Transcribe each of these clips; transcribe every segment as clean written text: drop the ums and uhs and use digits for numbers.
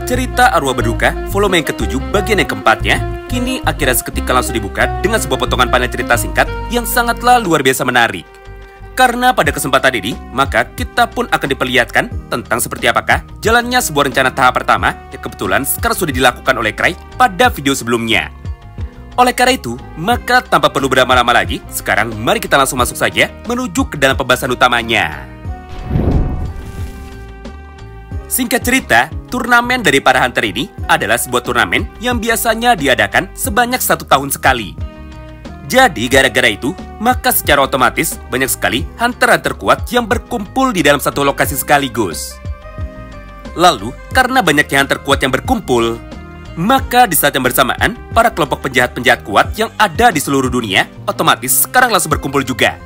Cerita Arwah Berduka, volume yang ke-7, bagian yang keempatnya, kini akhirnya seketika langsung dibuka dengan sebuah potongan panel cerita singkat yang sangatlah luar biasa menarik. Karena pada kesempatan ini, maka kita pun akan diperlihatkan tentang seperti apakah jalannya sebuah rencana tahap pertama yang kebetulan sekarang sudah dilakukan oleh Cray pada video sebelumnya. Oleh karena itu, maka tanpa perlu berlama-lama lagi, sekarang mari kita langsung masuk saja menuju ke dalam pembahasan utamanya. Singkat cerita, turnamen dari para hunter ini adalah sebuah turnamen yang biasanya diadakan sebanyak 1 tahun sekali. Jadi gara-gara itu, maka secara otomatis banyak sekali hunter-hunter kuat yang berkumpul di dalam satu lokasi sekaligus. Lalu, karena banyaknya hunter kuat yang berkumpul, maka di saat yang bersamaan, para kelompok penjahat-penjahat kuat yang ada di seluruh dunia otomatis sekarang langsung berkumpul juga.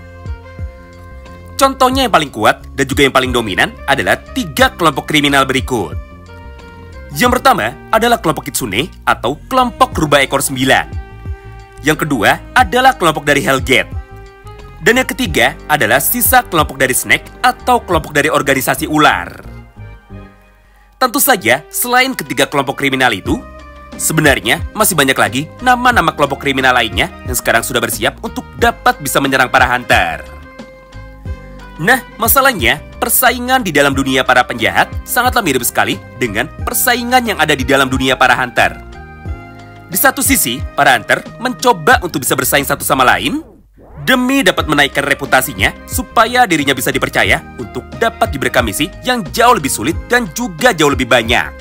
Contohnya yang paling kuat dan juga yang paling dominan adalah 3 kelompok kriminal berikut. Yang pertama adalah kelompok Kitsune atau kelompok rubah ekor 9. Yang kedua adalah kelompok dari Hellgate. Dan yang ketiga adalah sisa kelompok dari Snake atau kelompok dari organisasi ular. Tentu saja, selain ketiga kelompok kriminal itu, sebenarnya masih banyak lagi nama-nama kelompok kriminal lainnya yang sekarang sudah bersiap untuk dapat bisa menyerang para hunter. Nah, masalahnya, persaingan di dalam dunia para penjahat sangatlah mirip sekali dengan persaingan yang ada di dalam dunia para hunter. Di satu sisi, para hunter mencoba untuk bisa bersaing satu sama lain demi dapat menaikkan reputasinya supaya dirinya bisa dipercaya untuk dapat diberikan misi yang jauh lebih sulit dan juga jauh lebih banyak.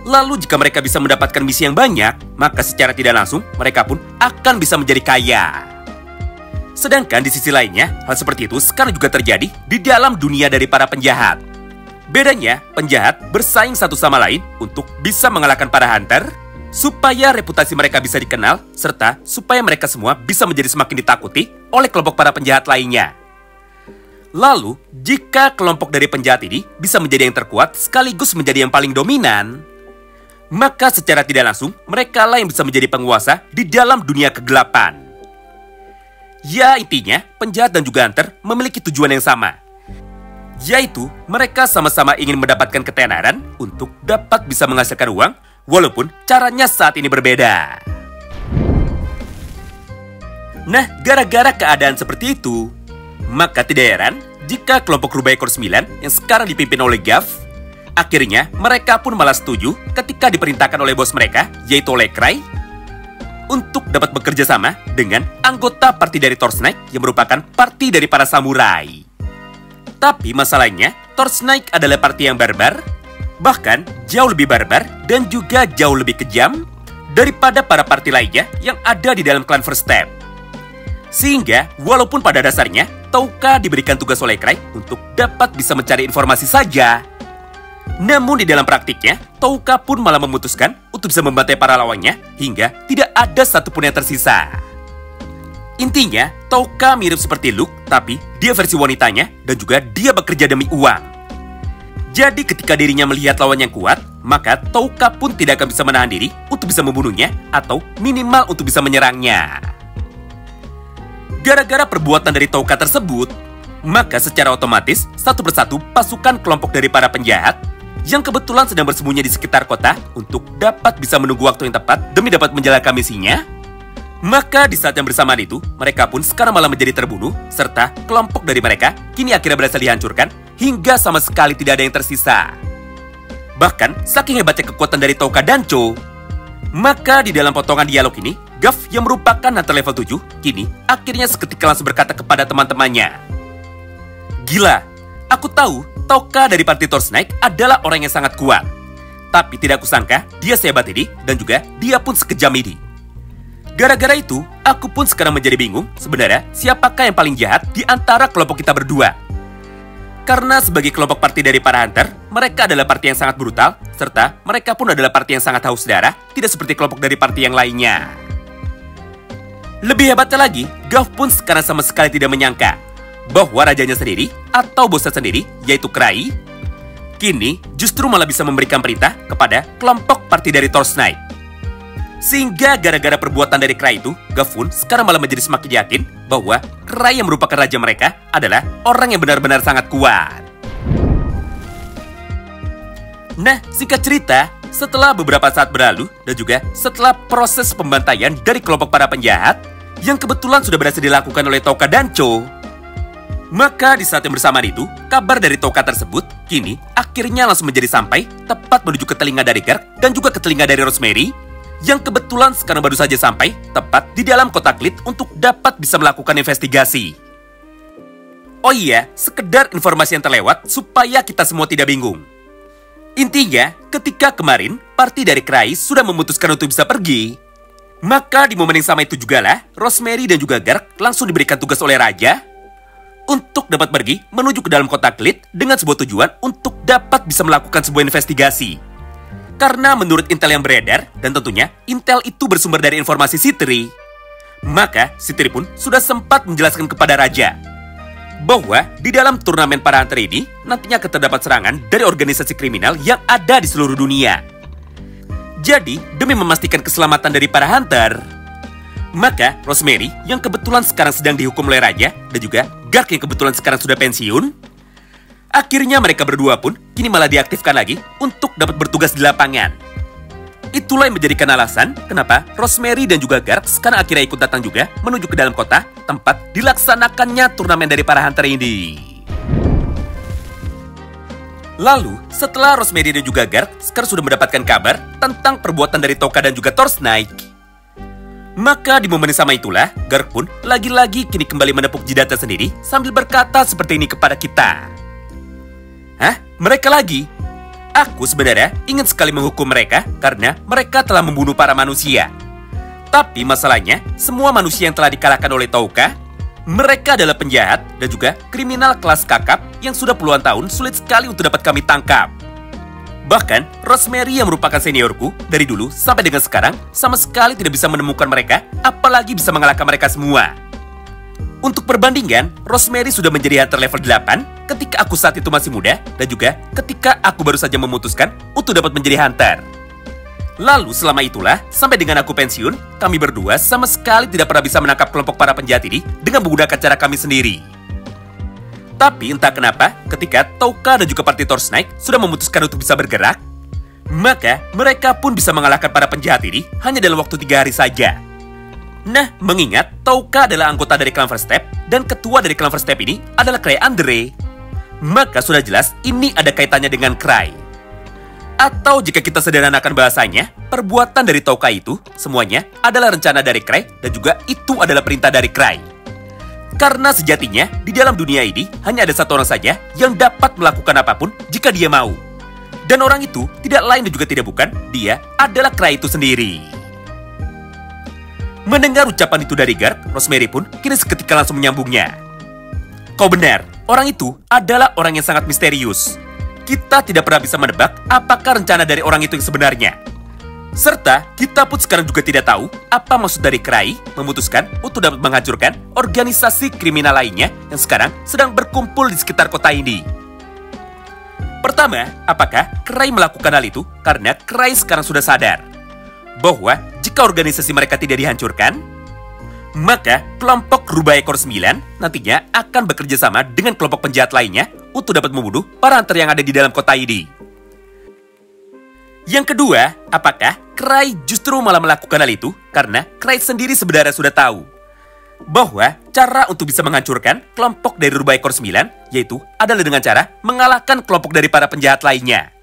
Lalu jika mereka bisa mendapatkan misi yang banyak, maka secara tidak langsung mereka pun akan bisa menjadi kaya. Sedangkan di sisi lainnya, hal seperti itu sekarang juga terjadi di dalam dunia dari para penjahat. Bedanya, penjahat bersaing satu sama lain untuk bisa mengalahkan para hunter, supaya reputasi mereka bisa dikenal, serta supaya mereka semua bisa menjadi semakin ditakuti oleh kelompok para penjahat lainnya. Lalu, jika kelompok dari penjahat ini bisa menjadi yang terkuat sekaligus menjadi yang paling dominan, maka secara tidak langsung mereka lah yang bisa menjadi penguasa di dalam dunia kegelapan. Ya, intinya penjahat dan juga hunter memiliki tujuan yang sama, yaitu mereka sama-sama ingin mendapatkan ketenaran untuk dapat bisa menghasilkan uang, walaupun caranya saat ini berbeda. Nah, gara-gara keadaan seperti itu, maka tidak heran jika kelompok rubah ekor 9 yang sekarang dipimpin oleh Gav, akhirnya mereka pun malah setuju ketika diperintahkan oleh bos mereka, yaitu oleh Cray, untuk dapat bekerja sama dengan anggota parti dari Thorsnake yang merupakan parti dari para samurai. Tapi masalahnya, Thorsnake adalah parti yang barbar, bahkan jauh lebih barbar dan juga jauh lebih kejam daripada para parti lainnya yang ada di dalam klan First Step. Sehingga, walaupun pada dasarnya Touka diberikan tugas oleh Cray untuk dapat bisa mencari informasi saja, namun di dalam praktiknya, Touka pun malah memutuskan untuk bisa membantai para lawannya hingga tidak ada satupun yang tersisa. Intinya, Touka mirip seperti Luke, tapi dia versi wanitanya dan juga dia bekerja demi uang. Jadi ketika dirinya melihat lawan yang kuat, maka Touka pun tidak akan bisa menahan diri untuk bisa membunuhnya atau minimal untuk bisa menyerangnya. Gara-gara perbuatan dari Touka tersebut, maka secara otomatis satu persatu pasukan kelompok dari para penjahat yang kebetulan sedang bersembunyi di sekitar kota untuk dapat bisa menunggu waktu yang tepat demi dapat menjalankan misinya, maka di saat yang bersamaan itu, mereka pun sekarang malah menjadi terbunuh, serta kelompok dari mereka kini akhirnya berhasil dihancurkan hingga sama sekali tidak ada yang tersisa. Bahkan, saking hebatnya kekuatan dari Touka dan Cho, maka di dalam potongan dialog ini, Gav yang merupakan hunter level 7, kini akhirnya seketika langsung berkata kepada teman-temannya, "Gila, aku tahu Touka dari parti Thorsnake adalah orang yang sangat kuat. Tapi tidak kusangka dia sehebat ini dan juga dia pun sekejam ini. Gara-gara itu, aku pun sekarang menjadi bingung sebenarnya siapakah yang paling jahat di antara kelompok kita berdua. Karena sebagai kelompok parti dari para hunter, mereka adalah parti yang sangat brutal, serta mereka pun adalah parti yang sangat haus darah, tidak seperti kelompok dari parti yang lainnya." Lebih hebatnya lagi, Gav pun sekarang sama sekali tidak menyangka bahwa rajanya sendiri atau bosnya sendiri, yaitu Cray, kini justru malah bisa memberikan perintah kepada kelompok parti dari Thorsnake. Sehingga gara-gara perbuatan dari Cray itu, Gav pun sekarang malah menjadi semakin yakin bahwa Cray yang merupakan raja mereka adalah orang yang benar-benar sangat kuat. Nah, singkat cerita, setelah beberapa saat berlalu dan juga setelah proses pembantaian dari kelompok para penjahat yang kebetulan sudah berhasil dilakukan oleh Touka dan Cho, maka di saat yang bersamaan itu, kabar dari Touka tersebut kini akhirnya langsung menjadi sampai tepat menuju ke telinga dari Garp dan juga ke telinga dari Rosemary yang kebetulan sekarang baru saja sampai tepat di dalam kotak lead untuk dapat bisa melakukan investigasi. Oh iya, sekedar informasi yang terlewat supaya kita semua tidak bingung. Intinya, ketika kemarin party dari Cry sudah memutuskan untuk bisa pergi, maka di momen yang sama itu juga lah Rosemary dan juga Garp langsung diberikan tugas oleh Raja untuk dapat pergi menuju ke dalam kotak lead dengan sebuah tujuan untuk dapat bisa melakukan sebuah investigasi. Karena menurut intel yang beredar, dan tentunya intel itu bersumber dari informasi Citri, maka Citri pun sudah sempat menjelaskan kepada Raja bahwa di dalam turnamen para hunter ini nantinya akan terdapat serangan dari organisasi kriminal yang ada di seluruh dunia. Jadi, demi memastikan keselamatan dari para hunter, maka Rosemary yang kebetulan sekarang sedang dihukum oleh Raja dan juga Garp yang kebetulan sekarang sudah pensiun, akhirnya mereka berdua pun kini malah diaktifkan lagi untuk dapat bertugas di lapangan. Itulah yang menjadikan alasan kenapa Rosemary dan juga Garp sekarang akhirnya ikut datang juga menuju ke dalam kota tempat dilaksanakannya turnamen dari para hunter ini. Lalu, setelah Rosemary dan juga Garp sekarang sudah mendapatkan kabar tentang perbuatan dari Touka dan juga Thorndyke, maka di momen yang sama itulah Garp pun lagi-lagi kini kembali menepuk jidatnya sendiri sambil berkata seperti ini kepada kita. Hah? Mereka lagi? Aku sebenarnya ingin sekali menghukum mereka karena mereka telah membunuh para manusia. Tapi masalahnya, semua manusia yang telah dikalahkan oleh Touka, mereka adalah penjahat dan juga kriminal kelas kakap yang sudah puluhan tahun sulit sekali untuk dapat kami tangkap. Bahkan, Rosemary yang merupakan seniorku dari dulu sampai dengan sekarang sama sekali tidak bisa menemukan mereka, apalagi bisa mengalahkan mereka semua. Untuk perbandingan, Rosemary sudah menjadi hunter level 8 ketika aku saat itu masih muda dan juga ketika aku baru saja memutuskan untuk dapat menjadi hunter. Lalu selama itulah, sampai dengan aku pensiun, kami berdua sama sekali tidak pernah bisa menangkap kelompok para penjahat ini dengan menggunakan cara kami sendiri. Tapi entah kenapa, ketika Touka dan juga party Thorndyke sudah memutuskan untuk bisa bergerak, maka mereka pun bisa mengalahkan para penjahat ini hanya dalam waktu 3 hari saja. Nah, mengingat Touka adalah anggota dari klan First Step dan ketua dari klan First Step ini adalah Cry Andre, maka sudah jelas ini ada kaitannya dengan Cry. Atau jika kita sederhanakan bahasanya, perbuatan dari Touka itu semuanya adalah rencana dari Cry dan juga itu adalah perintah dari Cry. Karena sejatinya di dalam dunia ini hanya ada satu orang saja yang dapat melakukan apapun jika dia mau. Dan orang itu tidak lain dan juga tidak bukan, dia adalah Cry itu sendiri. Mendengar ucapan itu dari Garp, Rosemary pun kini seketika langsung menyambungnya. Kau benar, orang itu adalah orang yang sangat misterius. Kita tidak pernah bisa menebak apakah rencana dari orang itu yang sebenarnya. Serta kita pun sekarang juga tidak tahu apa maksud dari Cry memutuskan untuk dapat menghancurkan organisasi kriminal lainnya yang sekarang sedang berkumpul di sekitar kota ini. Pertama, apakah Cry melakukan hal itu karena Cry sekarang sudah sadar bahwa jika organisasi mereka tidak dihancurkan, maka kelompok Rubah Ekor 9 nantinya akan bekerja sama dengan kelompok penjahat lainnya untuk dapat membunuh para hunter yang ada di dalam kota ini. Yang kedua, apakah Cry justru malah melakukan hal itu karena Cry sendiri sebenarnya sudah tahu bahwa cara untuk bisa menghancurkan kelompok dari Rubah Ekor 9 yaitu adalah dengan cara mengalahkan kelompok dari para penjahat lainnya.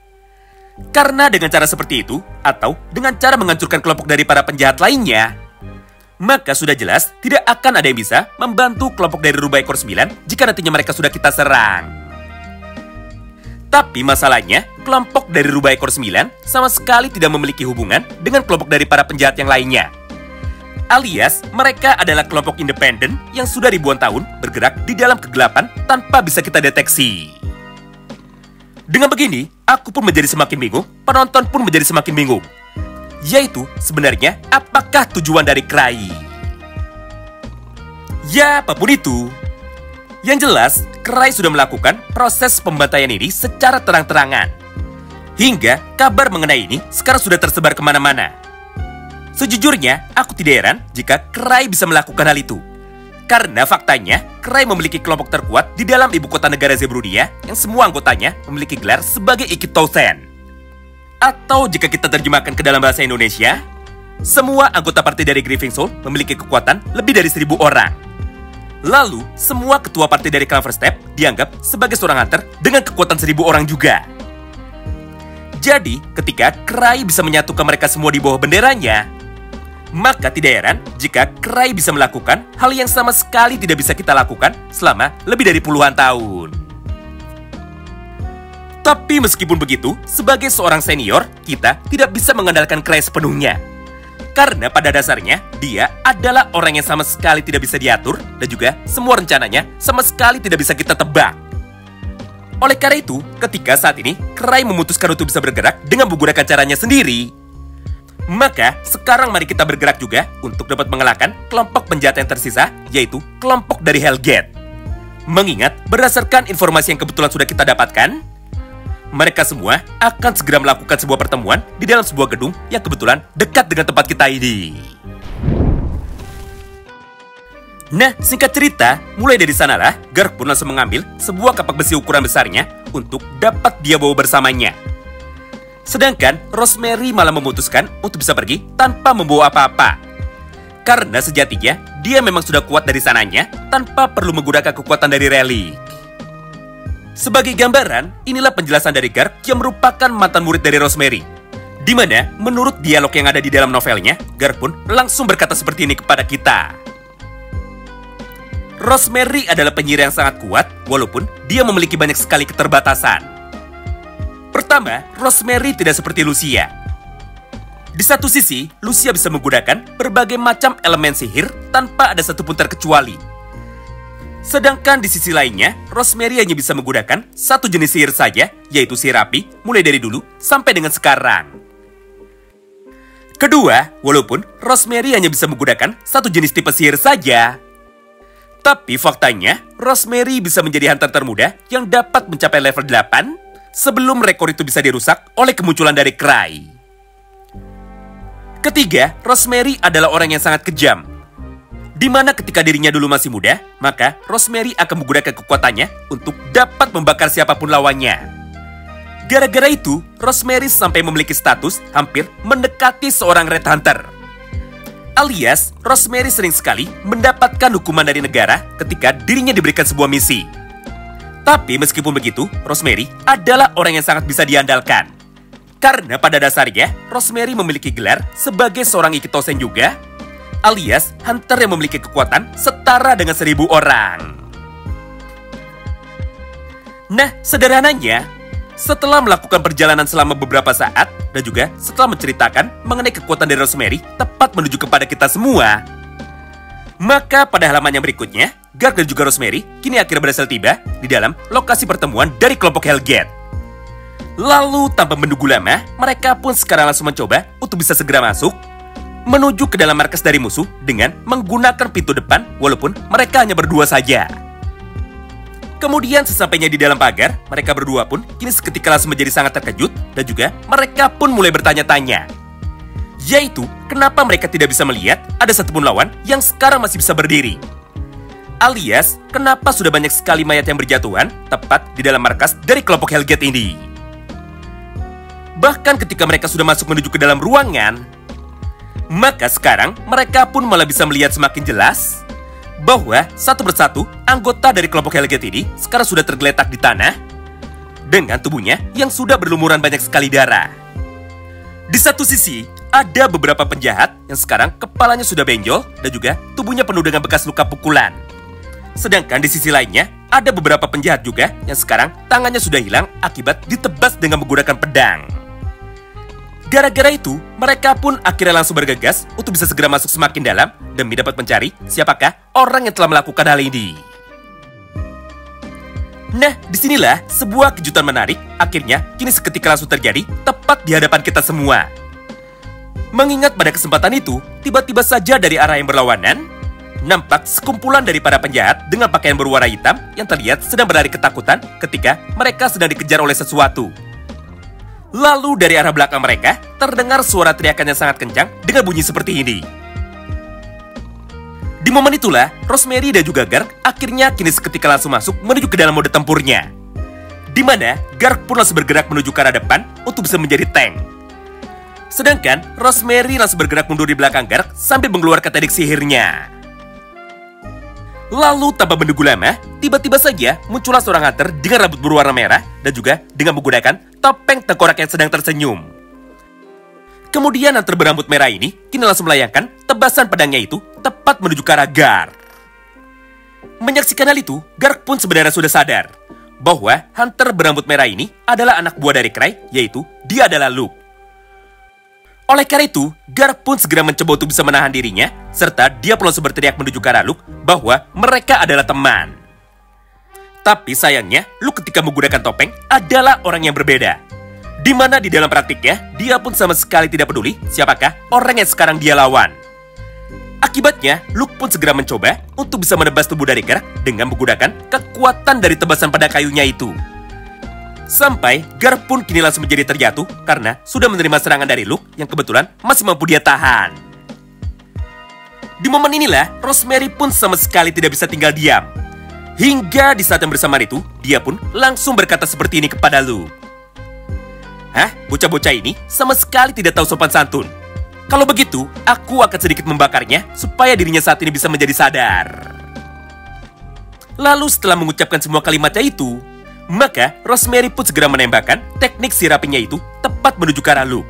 Karena dengan cara seperti itu, atau dengan cara menghancurkan kelompok dari para penjahat lainnya, maka sudah jelas tidak akan ada yang bisa membantu kelompok dari Rubah Ekor 9 jika nantinya mereka sudah kita serang. Tapi masalahnya, kelompok dari Rubah Ekor 9 sama sekali tidak memiliki hubungan dengan kelompok dari para penjahat yang lainnya. Alias, mereka adalah kelompok independen yang sudah ribuan tahun bergerak di dalam kegelapan tanpa bisa kita deteksi. Dengan begini, aku pun menjadi semakin bingung, penonton pun menjadi semakin bingung. Yaitu, sebenarnya, apakah tujuan dari Cry? Ya, apapun itu. Yang jelas, Cry sudah melakukan proses pembantaian ini secara terang-terangan. Hingga kabar mengenai ini sekarang sudah tersebar kemana-mana. Sejujurnya, aku tidak heran jika Cry bisa melakukan hal itu. Karena faktanya, Cry memiliki kelompok terkuat di dalam ibu kota negara Zebrudia yang semua anggotanya memiliki gelar sebagai Ikitosen. Atau jika kita terjemahkan ke dalam bahasa Indonesia, semua anggota partai dari Grieving Soul memiliki kekuatan lebih dari 1000 orang. Lalu, semua ketua partai dari Clan First Step dianggap sebagai seorang hunter dengan kekuatan 1000 orang juga. Jadi, ketika Cry bisa menyatukan mereka semua di bawah benderanya, maka tidak heran jika Cry bisa melakukan hal yang sama sekali tidak bisa kita lakukan selama lebih dari puluhan tahun. Tapi meskipun begitu, sebagai seorang senior, kita tidak bisa mengandalkan Cry sepenuhnya. Karena pada dasarnya, dia adalah orang yang sama sekali tidak bisa diatur dan juga semua rencananya sama sekali tidak bisa kita tebak. Oleh karena itu, ketika saat ini Cry memutuskan untuk bisa bergerak dengan menggunakan caranya sendiri, maka sekarang mari kita bergerak juga untuk dapat mengalahkan kelompok penjahat yang tersisa, yaitu kelompok dari Hellgate. Mengingat berdasarkan informasi yang kebetulan sudah kita dapatkan, mereka semua akan segera melakukan sebuah pertemuan di dalam sebuah gedung yang kebetulan dekat dengan tempat kita ini. Nah, singkat cerita, mulai dari sanalah, Gark pun langsung mengambil sebuah kapak besi ukuran besarnya untuk dapat dia bawa bersamanya. Sedangkan Rosemary malah memutuskan untuk bisa pergi tanpa membawa apa-apa. Karena sejatinya, dia memang sudah kuat dari sananya tanpa perlu menggunakan kekuatan dari relik. Sebagai gambaran, inilah penjelasan dari Gark yang merupakan mantan murid dari Rosemary. Di mana, menurut dialog yang ada di dalam novelnya, Gark pun langsung berkata seperti ini kepada kita. Rosemary adalah penyihir yang sangat kuat, walaupun dia memiliki banyak sekali keterbatasan. Pertama, Rosemary tidak seperti Lucia. Di satu sisi, Lucia bisa menggunakan berbagai macam elemen sihir tanpa ada satupun terkecuali. Sedangkan di sisi lainnya, Rosemary hanya bisa menggunakan satu jenis sihir saja, yaitu sihir api, mulai dari dulu sampai dengan sekarang. Kedua, walaupun Rosemary hanya bisa menggunakan satu jenis tipe sihir saja, tapi faktanya, Rosemary bisa menjadi hunter termuda yang dapat mencapai level 8 sebelum rekor itu bisa dirusak oleh kemunculan dari Cry. Ketiga, Rosemary adalah orang yang sangat kejam. Di mana ketika dirinya dulu masih muda, maka Rosemary akan menggunakan kekuatannya untuk dapat membakar siapapun lawannya. Gara-gara itu, Rosemary sampai memiliki status hampir mendekati seorang Red Hunter. Alias, Rosemary sering sekali mendapatkan hukuman dari negara ketika dirinya diberikan sebuah misi. Tapi meskipun begitu, Rosemary adalah orang yang sangat bisa diandalkan. Karena pada dasarnya, Rosemary memiliki gelar sebagai seorang Ikitosen juga, alias hunter yang memiliki kekuatan setara dengan 1000 orang. Nah, sederhananya, setelah melakukan perjalanan selama beberapa saat, dan juga setelah menceritakan mengenai kekuatan dari Rosemary tepat menuju kepada kita semua, maka pada halaman yang berikutnya, Gark dan juga Rosemary kini akhirnya berhasil tiba di dalam lokasi pertemuan dari kelompok Hellgate. Lalu tanpa menunggu lama, mereka pun sekarang langsung mencoba untuk bisa segera masuk menuju ke dalam markas dari musuh dengan menggunakan pintu depan walaupun mereka hanya berdua saja. Kemudian sesampainya di dalam pagar, mereka berdua pun kini seketika langsung menjadi sangat terkejut dan juga mereka pun mulai bertanya-tanya. Yaitu, kenapa mereka tidak bisa melihat ada satupun lawan yang sekarang masih bisa berdiri? Alias, kenapa sudah banyak sekali mayat yang berjatuhan tepat di dalam markas dari kelompok Hellgate ini? Bahkan ketika mereka sudah masuk menuju ke dalam ruangan, maka sekarang mereka pun malah bisa melihat semakin jelas bahwa satu persatu anggota dari kelompok Hellgate ini sekarang sudah tergeletak di tanah dengan tubuhnya yang sudah berlumuran banyak sekali darah. Di satu sisi, ada beberapa penjahat yang sekarang kepalanya sudah benjol dan juga tubuhnya penuh dengan bekas luka pukulan. Sedangkan di sisi lainnya, ada beberapa penjahat juga yang sekarang tangannya sudah hilang akibat ditebas dengan menggunakan pedang. Gara-gara itu, mereka pun akhirnya langsung bergegas untuk bisa segera masuk semakin dalam demi dapat mencari siapakah orang yang telah melakukan hal ini. Nah, disinilah sebuah kejutan menarik akhirnya kini seketika langsung terjadi tepat di hadapan kita semua. Mengingat pada kesempatan itu, tiba-tiba saja dari arah yang berlawanan, nampak sekumpulan dari para penjahat dengan pakaian berwarna hitam yang terlihat sedang berlari ketakutan ketika mereka sedang dikejar oleh sesuatu. Lalu dari arah belakang mereka, terdengar suara teriakan yang sangat kencang dengan bunyi seperti ini. Di momen itulah, Rosemary dan juga Gark akhirnya kini seketika langsung masuk menuju ke dalam mode tempurnya. Di mana, Gark pun langsung bergerak menuju ke arah depan untuk bisa menjadi tank. Sedangkan Rosemary langsung bergerak mundur di belakang Gark sambil mengeluarkan teknik sihirnya. Lalu tanpa menunggu lama, tiba-tiba saja muncullah seorang hunter dengan rambut berwarna merah dan juga dengan menggunakan topeng tengkorak yang sedang tersenyum. Kemudian hunter berambut merah ini kini langsung melayangkan tebasan pedangnya itu tepat menuju ke arah Gark. Menyaksikan hal itu, Gark pun sebenarnya sudah sadar bahwa hunter berambut merah ini adalah anak buah dari Cray, yaitu dia adalah Luke. Oleh karena itu, Gark pun segera mencoba untuk bisa menahan dirinya, serta dia pun langsung berteriak menuju ke arah Luke bahwa mereka adalah teman. Tapi sayangnya, Luke ketika menggunakan topeng adalah orang yang berbeda. Di mana di dalam praktiknya, dia pun sama sekali tidak peduli siapakah orang yang sekarang dia lawan. Akibatnya, Luke pun segera mencoba untuk bisa menebas tubuh dari Gark dengan menggunakan kekuatan dari tebasan pada kayunya itu. Sampai Gark pun kini langsung menjadi terjatuh karena sudah menerima serangan dari Luke yang kebetulan masih mampu dia tahan. Di momen inilah, Rosemary pun sama sekali tidak bisa tinggal diam. Hingga di saat yang bersamaan itu, dia pun langsung berkata seperti ini kepada Luke. "Hah? Bocah-bocah ini sama sekali tidak tahu sopan santun. Kalau begitu, aku akan sedikit membakarnya supaya dirinya saat ini bisa menjadi sadar." Lalu setelah mengucapkan semua kalimatnya itu, maka Rosemary pun segera menembakkan teknik sirapinya itu tepat menuju ke arah Luke.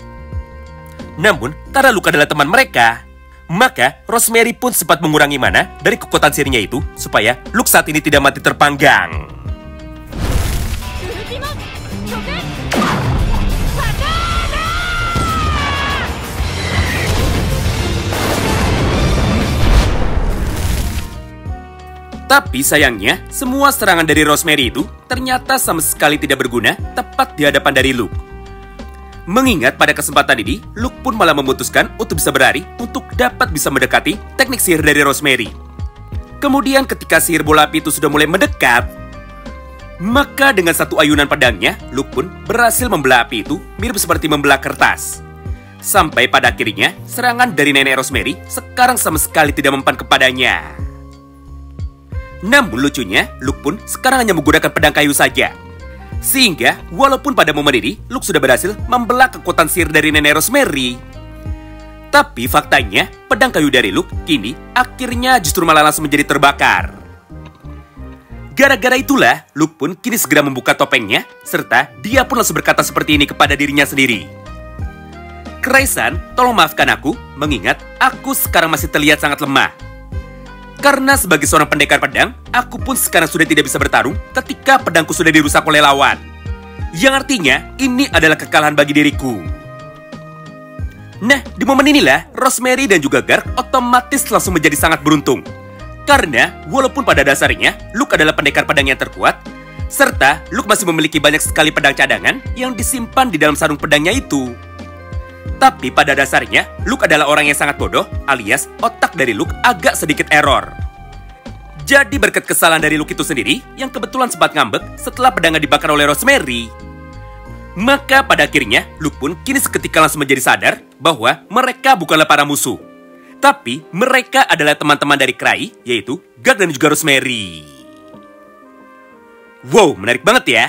Namun, karena Luke adalah teman mereka, maka Rosemary pun sempat mengurangi mana dari kekuatan sihirnya itu supaya Luke saat ini tidak mati terpanggang. Tapi sayangnya, semua serangan dari Rosemary itu ternyata sama sekali tidak berguna tepat di hadapan dari Luke. Mengingat pada kesempatan ini, Luke pun malah memutuskan untuk bisa berlari untuk dapat bisa mendekati teknik sihir dari Rosemary. Kemudian ketika sihir bola api itu sudah mulai mendekat, maka dengan satu ayunan pedangnya, Luke pun berhasil membelah api itu mirip seperti membelah kertas. Sampai pada akhirnya, serangan dari nenek Rosemary sekarang sama sekali tidak mempan kepadanya. Namun lucunya, Luke pun sekarang hanya menggunakan pedang kayu saja. Sehingga, walaupun pada momen ini, Luke sudah berhasil membelah kekuatan sihir dari nenek Rosemary, tapi faktanya, pedang kayu dari Luke kini akhirnya justru malah langsung menjadi terbakar. Gara-gara itulah, Luke pun kini segera membuka topengnya, serta dia pun langsung berkata seperti ini kepada dirinya sendiri. "Cray-san, tolong maafkan aku, mengingat aku sekarang masih terlihat sangat lemah. Karena sebagai seorang pendekar pedang, aku pun sekarang sudah tidak bisa bertarung ketika pedangku sudah dirusak oleh lawan. Yang artinya, ini adalah kekalahan bagi diriku." Nah, di momen inilah, Rosemary dan juga Gark otomatis langsung menjadi sangat beruntung. Karena, walaupun pada dasarnya, Luke adalah pendekar pedang yang terkuat, serta Luke masih memiliki banyak sekali pedang cadangan yang disimpan di dalam sarung pedangnya itu. Tapi pada dasarnya, Luke adalah orang yang sangat bodoh, alias otak dari Luke agak sedikit error. Jadi berkat kesalahan dari Luke itu sendiri, yang kebetulan sempat ngambek setelah pedangnya dibakar oleh Rosemary, maka pada akhirnya, Luke pun kini seketika langsung menjadi sadar bahwa mereka bukanlah para musuh. Tapi mereka adalah teman-teman dari Cray, yaitu Gark dan juga Rosemary. Wow, menarik banget ya.